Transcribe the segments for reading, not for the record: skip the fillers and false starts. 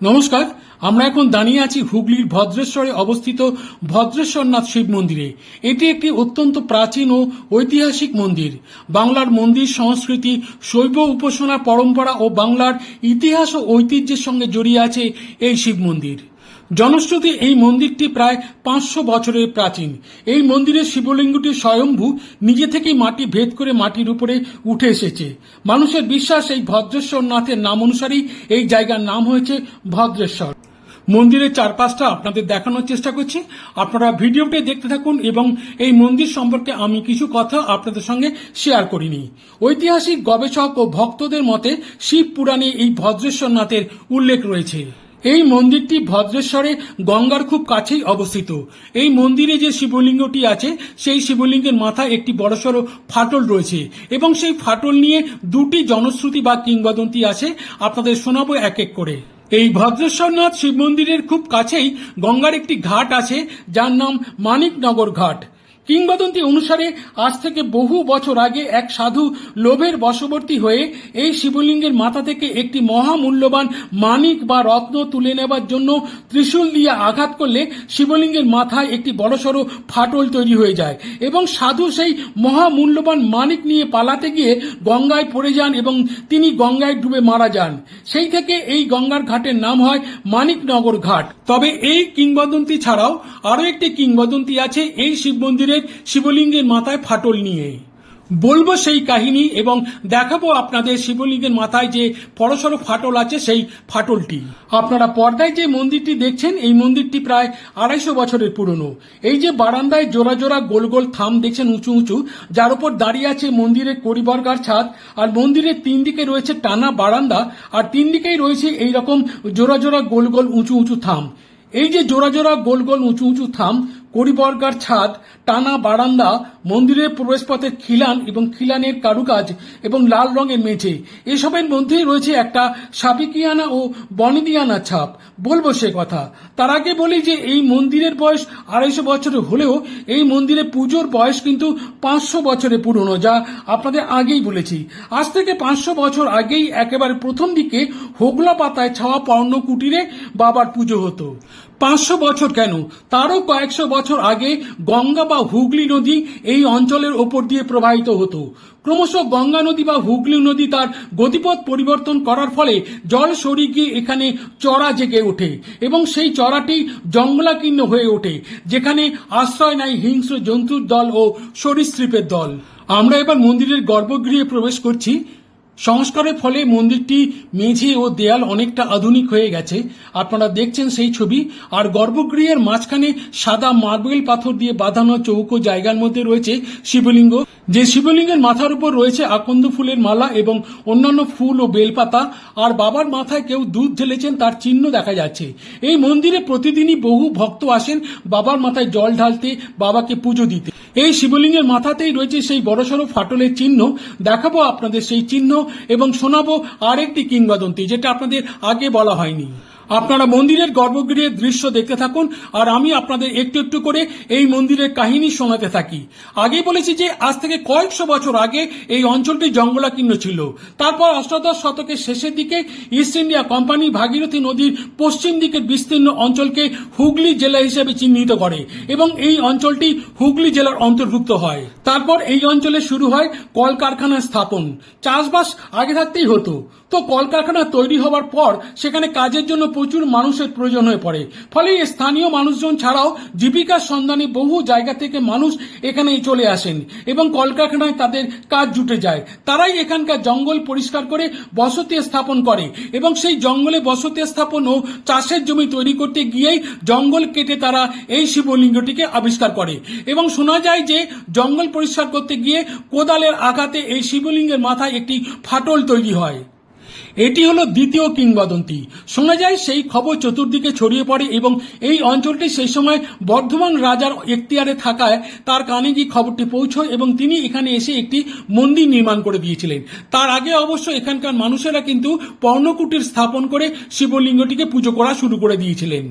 নমস্কার। আমরা এখন দাঁড়িয়ে আছি হুগলির ভদ্রেশ্বরে অবস্থিত ভদ্রেশ্বরনাথ শিব মন্দিরে। এটি একটি অত্যন্ত প্রাচীন ও ঐতিহাসিক মন্দির। বাংলার মন্দির সংস্কৃতি, শৈব উপাসনা পরম্পরা ও বাংলার ইতিহাস ও ঐতিহ্যের সঙ্গে জড়িয়ে আছে এই শিব মন্দির। জনশ্রুতি এই মন্দিরটি প্রায় 500 বছরের প্রাচীন। এই মন্দিরের শিবলিঙ্গটি স্বয়ম্ভু নিজে থেকেই মাটি ভেদ করে মাটির উপরে উঠে এসেছে। মানুষের বিশ্বাস এই ভদ্রেশ্বর নাথের নাম অনুসারেই এই জায়গার নাম হয়েছে ভদ্রেশ্বর। মন্দিরের চারপাশটা আপনাদের দেখানোর চেষ্টা করছি, আপনারা ভিডিওটি দেখতে থাকুন এবং এই মন্দির সম্পর্কে আমি কিছু কথা আপনাদের সঙ্গে শেয়ার করিনি। ঐতিহাসিক গবেষক ও ভক্তদের মতে শিব পুরাণে এই ভদ্রেশ্বর নাথের উল্লেখ রয়েছে। এই মন্দিরটি ভদ্রেশ্বরে গঙ্গার খুব কাছেই অবস্থিত। এই মন্দিরে যে শিবলিঙ্গটি আছে সেই শিবলিঙ্গের মাথায় একটি বড়সড় ফাটল রয়েছে এবং সেই ফাটল নিয়ে দুটি জনশ্রুতি বা কিংবদন্তি আছে, আপনাদের শোনাবো এক এক করে। এই ভদ্রেশ্বরনাথ শিব মন্দিরের খুব কাছেই গঙ্গার একটি ঘাট আছে যার নাম মানিকনগর ঘাট। কিংবদন্তি অনুসারে আজ থেকে বহু বছর আগে এক সাধু লোভের বশবর্তী হয়ে এই শিবলিঙ্গের মাথা থেকে একটি মহামূল্যবান মানিক বা রত্ন তুলে নেবার জন্য ত্রিশূল দিয়ে আঘাত করলে শিবলিঙ্গের মাথায় একটি বড়সড় ফাটল তৈরি হয়ে যায় এবং সাধু সেই মহামূল্যবান মানিক নিয়ে পালাতে গিয়ে গঙ্গায় পড়ে যান এবং তিনি গঙ্গায় ডুবে মারা যান। সেই থেকে এই গঙ্গার ঘাটের নাম হয় মানিকনগর ঘাট। তবে এই কিংবদন্তি ছাড়াও আরো একটি কিংবদন্তি আছে এই শিব মন্দিরের শিবলিঙ্গের মাথায় ফাটল নিয়ে। বলবো সেই কাহিনী এবং দেখাবো আপনাদের শিবলিঙ্গের মাথায় যে বড়সড় ফাটল আছে সেই ফাটলটি। আপনারা পর্দায় যে মন্দিরটি দেখছেন এই মন্দিরটি প্রায় 250 বছরের পুরনো। এই যে বারান্দায় জোড়া জোড়া গোল গোল থাম দেখছেন উঁচু উঁচু, যার উপর দাঁড়িয়ে আছে মন্দিরের কড়িবর্গার ছাদ, আর মন্দিরের 3 দিকে রয়েছে টানা বারান্দা, আর 3 দিকেই রয়েছে এইরকম জোড়া জোড়া গোল গোল উঁচু উঁচু থাম। এই যে জোড়া জোড়া গোল গোল উঁচু উঁচু থাম, কড়িবর্গার ছাদ, টানা বারান্দা, মন্দিরের প্রবেশপথের খিলান এবং খিলানের কারুকাজ এবং লাল রঙের মেঝে, এসবের মধ্যেই রয়েছে একটা সাপিকিয়ানা ও বনেদিয়ানা ছাপ। বলবো সে কথা। তার আগে বলি যে এই মন্দিরের বয়স 250 বছরের হলেও এই মন্দিরে পুজোর বয়স কিন্তু 500 বছরের পুরনো, যা আপনাদের আগেই বলেছি। আজ থেকে 500 বছর আগেই একেবারে প্রথম দিকে হোগলা পাতায় ছাওয়া পর্ণ কুটিরে বাবার পুজো হতো। 500 বছর কেন, তারও কয়েকশো বছর আগে গঙ্গা বা হুগলি নদী এই অঞ্চলের ওপর দিয়ে প্রবাহিত হতো। ক্রমশ গঙ্গা নদী বা হুগলি নদী তার গতিপথ পরিবর্তন করার ফলে জল সরিয়ে গিয়ে এখানে চড়া জেগে ওঠে এবং সেই চড়াটি জঙ্গলাকীর্ণ হয়ে ওঠে, যেখানে আশ্রয় নেয় হিংস্র জন্তুর দল ও সরীসৃপের দল। আমরা এবার মন্দিরের গর্ভগৃহে প্রবেশ করছি। সংস্কারের ফলে মন্দিরটি মেঝে ও দেয়াল অনেকটা আধুনিক হয়ে গেছে, আপনারা দেখছেন সেই ছবি। আর গর্ভগৃহের মাঝখানে সাদা মার্বেল পাথর দিয়ে বাঁধানো চৌকো জায়গার মধ্যে রয়েছে শিবলিঙ্গ, যে শিবলিঙ্গের মাথার উপর রয়েছে আকন্দ ফুলের মালা এবং অন্যান্য ফুল ও বেলপাতা, আর বাবার মাথায় কেউ দুধ ঢেলেছেন তার চিহ্ন দেখা যাচ্ছে। এই মন্দিরে প্রতিদিনই বহু ভক্ত আসেন বাবার মাথায় জল ঢালতে, বাবাকে পুজো দিতে। এই শিবলিঙ্গের মাথাতেই রয়েছে সেই বড়সড় ফাটলের চিহ্ন। দেখাবো আপনাদের সেই চিহ্ন এবং শোনাবো আরেকটি কিংবদন্তি যেটা আপনাদের আগে বলা হয়নি। আপনারা মন্দিরের গর্ভগৃহের দৃশ্য দেখতে থাকুন আর আমি আপনাদের একটু একটু করে এই মন্দিরের কাহিনী শোনাতে থাকি। আগে বলেছি যে আজ থেকে কয়েকশো বছর আগে এই অঞ্চলটি জঙ্গলাকীর্ণ ছিল। তারপর অষ্টাদশ শতকের শেষের দিকে ইস্ট ইন্ডিয়া কোম্পানি ভাগীরথী নদীর পশ্চিম দিকের বিস্তীর্ণ অঞ্চলকে হুগলি জেলা হিসেবে চিহ্নিত করে এবং এই অঞ্চলটি হুগলি জেলার অন্তর্ভুক্ত হয়। তারপর এই অঞ্চলে শুরু হয় কলকারখানার স্থাপন। চাষবাস আগে থাকতেই হতো, তো কলকারখানা তৈরি হওয়ার পর সেখানে কাজের জন্য প্রচুর মানুষের প্রয়োজন হয়ে পড়ে। ফলে স্থানীয় মানুষজন ছাড়াও জীবিকার সন্ধানে বহু জায়গা থেকে মানুষ এখানে চলে আসেন এবং কলকারখানায় তাদের কাজ জুটে যায়। তারাই এখানকার জঙ্গল পরিষ্কার করে বসতি স্থাপন করে এবং সেই জঙ্গলে বসতি স্থাপন ও চাষের জমি তৈরি করতে গিয়েই জঙ্গল কেটে তারা এই শিবলিঙ্গটিকে আবিষ্কার করে এবং শোনা যায় যে জঙ্গল পরিষ্কার করতে গিয়ে কোদালের আঘাতে এই শিবলিঙ্গের মাথায় একটি ফাটল তৈরি হয়। এটি হলো দ্বিতীয় কিংবদন্তি। শোনা যায় সেই খবর চতুর্দিকে ছড়িয়ে পড়ে এবং এই অঞ্চলটি সেই সময় বর্ধমান রাজার এখতিয়ারে থাকায় তার কানে গিয়ে খবরটি পৌঁছয় এবং তিনি এখানে এসে একটি মন্দির নির্মাণ করে দিয়েছিলেন। তার আগে অবশ্য এখানকার মানুষেরা কিন্তু পর্ণকুটির স্থাপন করে শিবলিঙ্গটিকে পুজো করা শুরু করে দিয়েছিলেন।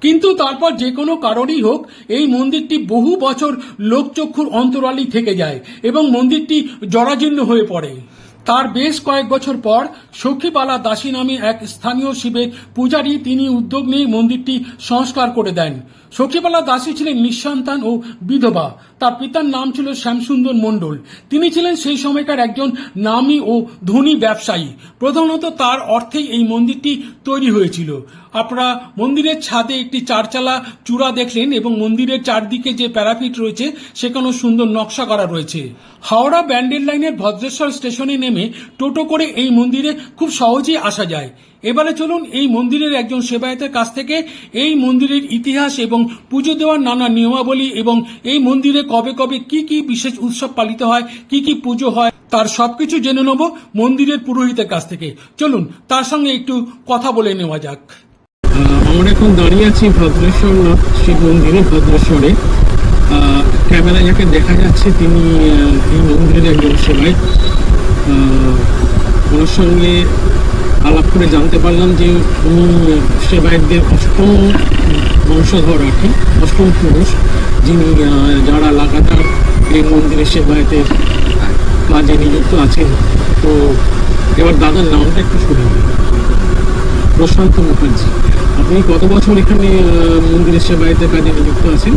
কিন্তু তারপর যে কোনো কারণেই হোক এই মন্দিরটি বহু বছর লোকচক্ষুর অন্তরালেই থেকে যায় এবং মন্দিরটি জরাজীর্ণ হয়ে পড়ে। তার বেশ কয়েক বছর পর সখীবালা দাসী নামে এক স্থানীয় শিবের পূজারী তিনি উদ্যোগ নিয়ে মন্দিরটি সংস্কার করে দেন। সখীবালা দাসী ছিলেন নিঃসন্তান ও বিধবা। তার পিতার নাম ছিল শ্যামসুন্দর মণ্ডল। তিনি ছিলেন সেই সময়কার একজন নামী ও ধনী ব্যবসায়ী। প্রধানত তার অর্থেই এই মন্দিরটি তৈরি হয়েছিল। আপনারা মন্দিরের ছাদে একটি চারচালা চূড়া দেখলেন এবং মন্দিরের চারদিকে যে প্যারাপিট রয়েছে সেখানেও সুন্দর নকশা করা রয়েছে। হাওড়া ব্যান্ডেল লাইনের ভদ্রেশ্বর স্টেশনে নেমে টোটো করে এই মন্দিরে খুব সহজেই আসা যায়। এবারে চলুন এই মন্দিরের একজন সেবায়েতের কাছ থেকে এই মন্দিরের ইতিহাস এবং পুজো দেওয়ার নানা নিয়মাবলী এবং এই মন্দিরে কবে কবে কি কি বিশেষ উৎসব পালিত হয়, কি কি পুজো হয় তার সবকিছু জেনে নেব মন্দিরের পুরোহিতের কাছ থেকে। চলুন তার সঙ্গে একটু কথা বলে নেওয়া যাক। আমরা এখন দাঁড়িয়ে আছি ভদ্রেশ্বরনাথ শিব মন্দিরে ভদ্রেশ্বরে। ক্যামেরা যাকে দেখা যাচ্ছে তিনি এই মন্দিরের একজন সেবায়েত। ওনার সঙ্গে আলাপ করে জানতে পারলাম যে উনি সেবায়েতদের অষ্টম বংশধর আর কি, অষ্টম পুরুষ, যিনি যারা লাগাতার এই মন্দিরের সেবায়েতের কাজে নিযুক্ত আছেন। তো এবার দাদার নামটা একটু শুনে নিন। প্রশান্ত মুখার্জি। আপনি কত বছর এখানে মন্দিরের সেবায়েতের কাজে নিযুক্ত আছেন?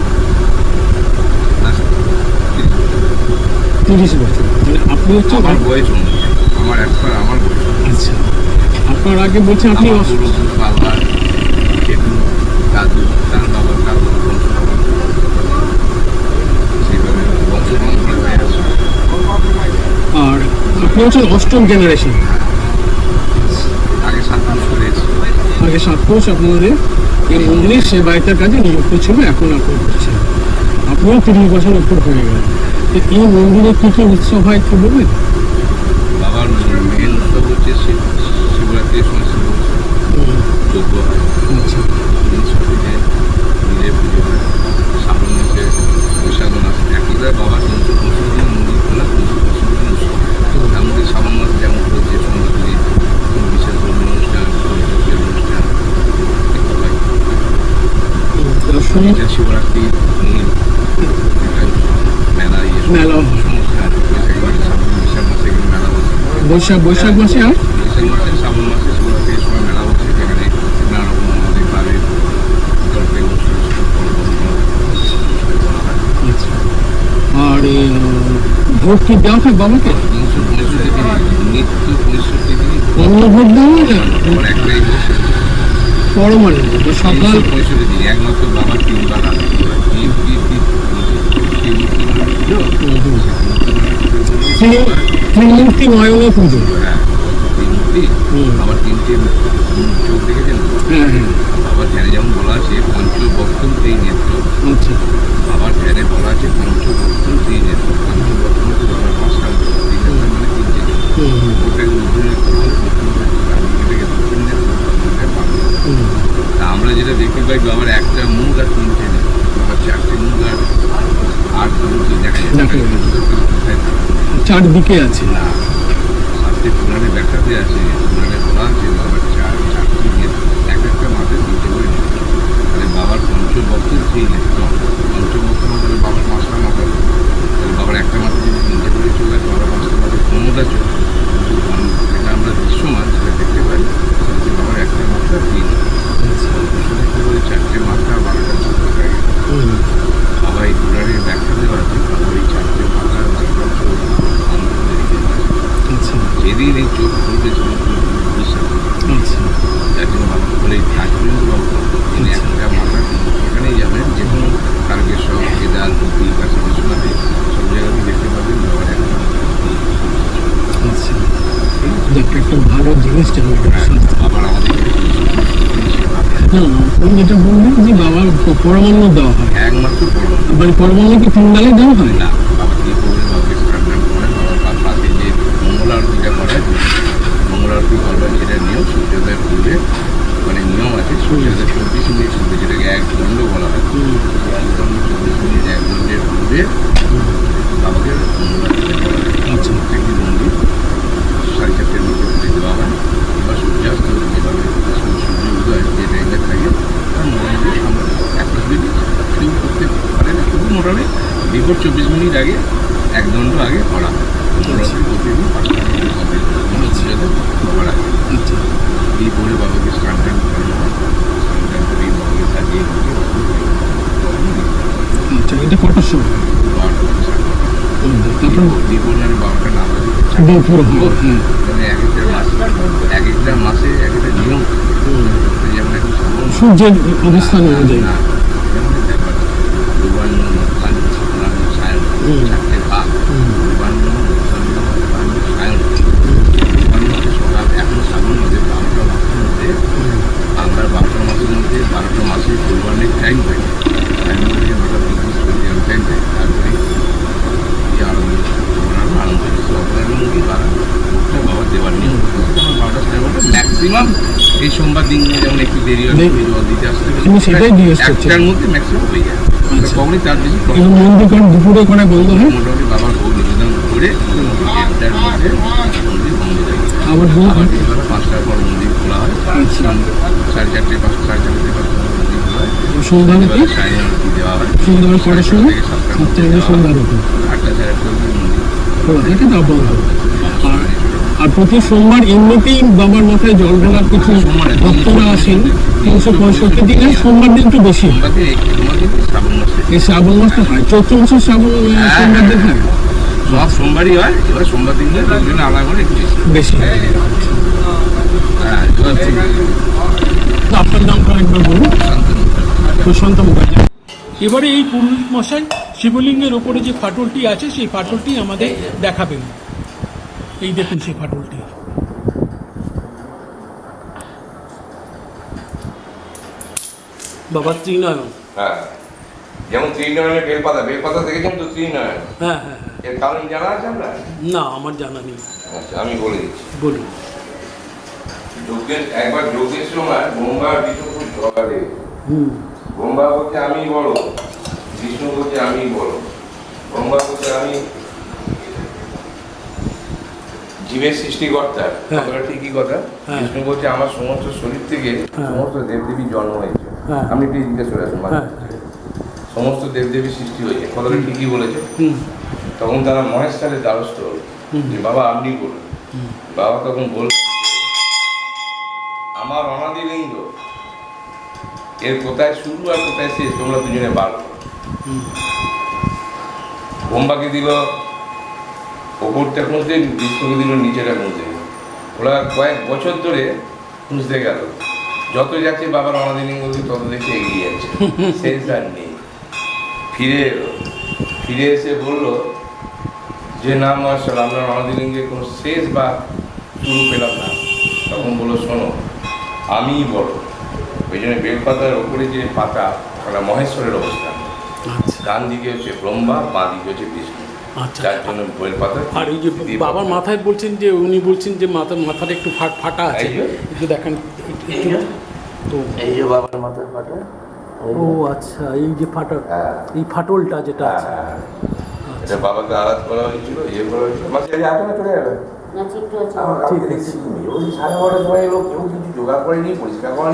30 বছর। মানে আপনি হচ্ছে আমার বয়স আমার একবার আমার বয়স। আচ্ছা, আপনার আগে বলছেন আপনি বাবা জেঠু দাদু তার বাবা তার সেইভাবে বংশ পরম্পরা হয়ে আছে। আর আপনি হচ্ছেন অষ্টম জেনারেশন। আগে 7 পুরুষ করেছি। আগে 7 পুরুষ আপনাদের এই মন্দিরের সেবায়েতের কাজে নিযুক্ত ছিল, এখন আপনি করছেন। আপনিও 30 বছর উপর হয়ে গেলেন। এই মন্দিরে কি কি উৎসব হয় একটু বলবেন? বাবার মেন উৎসব হচ্ছে শিবরাত্রির সময় শিব যজ্ঞ হয়। আচ্ছা, সবথেকে নিজের পুজো হয়। শ্রাবণ মাসে বৈশাখ মাস একইভাবে বাবার 365 দিন মন্দির খোলা, 365 দিন উৎসব। তার মধ্যে শ্রাবণ মাস যেমন করে যে সন্ধ্যাগুলি বিশেষ ধর্মীয় অনুষ্ঠান, পুজোর অনুষ্ঠান এগুলো হয়। শিবরাত্রি মেলা মেলা বৈশাখ মাসে আর শ্রাবণ মাসে শিবরাত্রির সময় মেলা হচ্ছে, যেখানে নানা রকম আমাদের বাড়ির গল্পের আর ভোগ কি দেওয়া হয় বাবাকে? 365 দিন নিত্য 65 দিন অন্য ভোগ দেওয়া হয় না? একটাই পরমাণু সকাল 65 দিন একমাত্র বাবার 3বার আরতি হয়। ত্রিমূর্তি নয়ন পুজো। আবার 3টে চোখ দেখেছেন? হ্যাঁ হ্যাঁ। বাবার ধ্যানে যেমন বলা আছে পঞ্চবক্তম সেই নেত্র, আচ্ছা, বাবার ধ্যানে বলা আছে পঞ্চবক্তম সেই নেত্র। পঞ্চবক্তম হচ্ছে বাবার 5টা মানে 3টে। ওটাকে উদ্বোধন তা আমরা যেটা দেখতে পাই বাবার একটা মুখ আর 3টে নেই, বাবার 4টে মুখ আর দেখা যায় চারদিকে আছে না। সাথে পুরাণে ব্যাখ্যাতে আছে, পুরাণে বলা আছে বাবার চারটি নেত্র, এক একটা মাথায় 3টে করে নেত্র। তাহলে বাবার পঞ্চবক্তর সেই নেত্র, পঞ্চবক্ত মানে বাবার 5টা মাথা, তাহলে বাবার একটা মাথা যদি 3টে করে চলে আসে, বাবার 5টা মাথায় ক্ষমতা চলে। যেটা আমরা দৃশ্যমান যেটা দেখতে পাই সেটা হচ্ছে বাবার একটা মাথা 3 করে 4টে মাথা 12টা চোখ থাকে। বাবা এই পুরাণের ব্যাখ্যা দেওয়া আছে, বাবার এই 4টে মাথা 12টা চোখ যেদিন এই চোখ খুলবে বিশ্বাস যার জন্য বাবা বলে থাকবেন তিনি একটা মাথা এখানেই যাবেন, যে কোনো তারকেশ্বর কেদার প্রতি কাছে বিশ্বনাথে সব জায়গাতেই দেখতে পাবেন বাবার একটা একটা ভালো জিনিস। আবার আমাদের যেটা বললেন যে বাবার পরমান্ন দেওয়া হয়, একমাত্র মানে পরমান্ন কি 3 বেলায় দেওয়া হয় না। বাবা কি করবেন, বাবাকে স্নান করেন, বাবার পাশে যে মঙ্গল আরতিটা করা হয়, মঙ্গল আরতি করবেন যেটা নিয়ম সূর্যোদয়ের পূর্বে, মানে নিয়ম আছে সূর্যোদয় 24 মিনিট পূর্বে, যেটাকে 1 দণ্ড বলা হয়। 1 দণ্ড 24 মিনিট 1 দণ্ডের পূর্বে বাবাকে মঙ্গল আরতিটা করা হয়। প্রত্যেকটি মন্দির 4:30টার মধ্যে দেওয়া হয়। এবার সূর্যাস্ত যেভাবে সূর্য উদয় যে টাইমে থাকে তার মোটামুটি আমরা 21 মিনিট শুরু করতে পারে না, শুধু মোটামুটি বিফোর 24 মিনিট আগে 1 দণ্ড আগে করা হয়। মঙ্গল আরতি প্রতিদিন 5টা মিনিট হবে। ঘর আছে। এই করে বাবাকে স্নান টান করানো হয়, স্নান টান করে বাবাকে সাজিয়ে গুছিয়ে আচ্ছা, এটা কটার সময়? দীপনের বাবাটা নাম আছে দুপুর হলো, হ্যাঁ। মানে এক একটা মাসে এক একটা নিয়ম। যেমন এখন শ্রাবণ সূর্যের অবস্থান অনুযায়ী। না, যেমন ব্যাপার দুর্বান্ন মধ্যাহ্ন অপরাহ্ন সায়ন, চারটে ভাগ। দুর্বান্ন মধ্যাহ্ন অপরাহ্ন সায়ন। দুর্বান্ন হচ্ছে সকাল, এখন শ্রাবণ মাসে 12টা মাসের মধ্যে, বাংলার 12টা মাসের মধ্যে 12টা মাসে দুর্বান্নের টাইম থাকে, টাইম থেকে 9টা 25 পর্যন্ত টাইম থাকে। তারপরে আনন্দ অপরাহ্ন আনন্দ অপরাহ্ন মুখী বাবা বাবা দেওয়ার নিয়ম। আমার 12টা সাড়ে 12টা ম্যাক্সিমাম এই সোমবার দিন যেমন একটু দেরি হয়, জল দিতে আসতে তুমি সেটাই জিজ্ঞেস করছো। একটার মধ্যে ম্যাক্সিমাম হয়ে যায়। কখনই তার বেশি এবং মন্দির কারণ দুপুরে ওখানে বন্ধ হয়, মোটামুটি বাবার ভোগ নিবেদন করে 1টার মধ্যে মন্দির বন্ধ হয়ে যায়। আবার আবার বিকেলবেলা 5টার পর মন্দির খোলা হয়, 4:30 5:30 মন্দির খোলা হয়। সন্ধ্যারতি, সাড়ে 9টা দেওয়া হয়, সন্ধ্যাবেলা কটার সময়? 7টা 7টা থেকে সন্ধ্যারতি 8টা 8:30 মন্দির খোলা থাকে, তারপর আর প্রতি সোমবার এমনিতেই বাবার মাথায় জল ঢালার কিছু ভক্তরা আসেন। 365 দিনে সোমবার দিন একটু বেশি হয়। সোমবারে শ্রাবণ মাসে এই শ্রাবণ মাসটা হয়, চৈত্র মাসের শ্রাবণ সোমবার দিন হয় সব সোমবারই হয়। এবার সোমবার দিন আলাদা করে একটু বেশি। হ্যাঁ, এবার আপনার নামটা একবার বলুন। সুশান্ত মুখার্জি। এবারে এই পুরোহিত মশাই শিবলিঙ্গের ওপরে যে ফাটলটি আছে সেই ফাটলটি আমাদের দেখাবেন। এই দেখুন সেই ফাটলটি। বাবা ত্রিনয়ন। হ্যাঁ, যেমন ত্রিনয়নের বেলপাতা দেখেছেন তো? ত্রিনয়ন, হ্যাঁ হ্যাঁ হ্যাঁ। এর কারণ জানা আছে আপনার? না, আমার জানা নেই। আচ্ছা, আমি বলে দিচ্ছি। বলুন। একবার যজ্ঞের সময় ব্রহ্মা বিষ্ণু খুব ঝগড়া লেগেছে। ব্রহ্মা বলছে আমি বড়, বিষ্ণু বলছে আমি বড়। ব্রহ্মা বলছে আমি জীবের সৃষ্টিকর্তা, হ্যাঁ। কথাটা ঠিকই কথা। হ্যাঁ। বিষ্ণু বলছে আমার সমস্ত শরীর থেকে হ্যাঁ। সমস্ত দেবদেবীর জন্ম হয়েছে। হ্যাঁ। আপনি একটু জিজ্ঞেস করে আসুন, হ্যাঁ। সমস্ত দেবদেবীর সৃষ্টি হয়েছে, কথাটা ঠিকই বলেছে। হুম তখন তারা মহেশ্বরের দ্বারস্থ হল যে বাবা আপনি বলুন। বাবা তখন বলল আমার অনাদি লিঙ্গ এর কোথায় শুরু আর কোথায় শেষ তোমরা দুজনে বার করো। ব্রহ্মাকে দিল ওপরটা খুঁজতে, বিষ্ণুকে দিল নিচেটা খুঁজতে। ওরা কয়েক বছর ধরে খুঁজতে গেল, যত যাচ্ছে বাবার অনাদি লিঙ্গকে তত দেখে এগিয়ে যাচ্ছে, শেষ আর নেই। ফিরে এলো, ফিরে এসে বলল যে না মহাশয় আপনার অনাদিলিঙ্গের কোনো শেষ বা শুরু পেলাম না। তখন বললো শোনো আমিই বড়। ওই জন্য বেলপাতার ওপরে যে পাতা ওটা মহেশ্বরের অবস্থান, ডান দিকে হচ্ছে ব্রহ্মা, বাঁ দিকে হচ্ছে বিষ্ণু। আচ্ছা। যার জন্য বেলপাতা। আর এই যে বাবার মাথায় বলছেন যে উনি বলছেন যে মাথাটা একটু ফাটা আছে, এই যে। একটু দেখান একটু। তো এই যে বাবার মাথার পাতা। ও আচ্ছা, এই যে ফাটল, হ্যাঁ। এই ফাটলটা যেটা আছে। এটা বাবাকে আরাধ করা হয়েছিল, ইয়ে করা হয়েছিল। মাসে আপনার চলে যাবে না, ঠিক আছে। আমার কাউকে দেখছি ওই 12:30 সময় এলো, কেউ কিছু জোগাড় করেনি, পরিষ্কার করেনি।